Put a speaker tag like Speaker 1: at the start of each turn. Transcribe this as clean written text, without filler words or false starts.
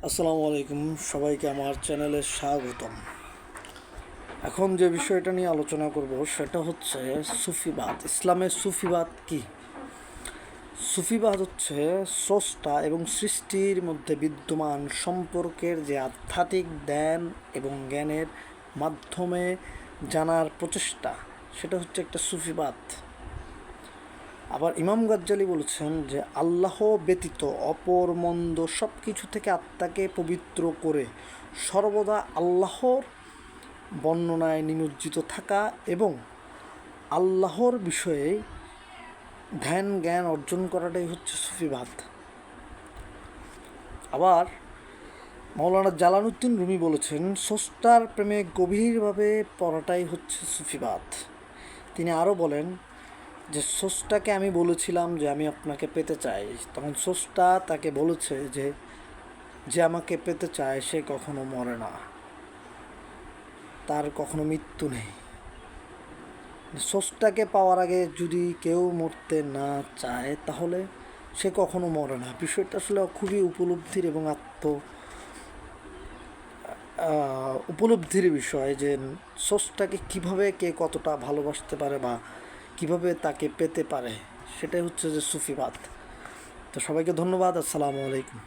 Speaker 1: আসসালামু আলাইকুম, সবাইকে আমার চ্যানেলে স্বাগতম। এখন যে বিষয়টা নিয়ে আলোচনা করব সেটা হচ্ছে সুফিবাদ। ইসলামের সুফিবাদ কি? সুফিবাদ হচ্ছে স্রষ্টা এবং সৃষ্টির মধ্যে বিদ্যমান সম্পর্কের যে আধ্যাত্মিক ধ্যান এবং জ্ঞানের মাধ্যমে জানার প্রচেষ্টা, সেটা হচ্ছে একটা সুফিবাদ। আবার ইমাম গাজ্জালি বলেছেন যে আল্লাহ ব্যতীত অপর মন্দ সব কিছু থেকে আত্মাকে পবিত্র করে সর্বদা আল্লাহর বর্ণনায় নিমজ্জিত থাকা এবং আল্লাহর বিষয়ে ধ্যান জ্ঞান অর্জন করাটাই হচ্ছে সুফিবাদ। আবার মাওলানা জালালউদ্দিন রুমি বলেছেন স্রষ্টার প্রেমে গভীরভাবে পড়াটাই হচ্ছে সুফিবাদ। তিনি আরও বলেন যে স্রষ্টাকে আমি বলেছিলাম যে আমি আপনাকে পেতে চাই, তখন স্রষ্টা তাকে বলেছে যে যে আমাকে পেতে চায় সে কখনো মরে না, তার কখনো মৃত্যু নেই। স্রষ্টাকে পাওয়ার আগে যদি কেউ মরতে না চায় তাহলে সে কখনো মরে না। বিষয়টা আসলে খুবই উপলব্ধির এবং উপলব্ধির বিষয় যে স্রষ্টাকে কীভাবে কে কতটা ভালোবাসতে পারে বা কিভাবে তাকে পেতে পারে, সেটাই হচ্ছে যে সুফিবাদ। তো সবাইকে ধন্যবাদ। আসসালামু আলাইকুম।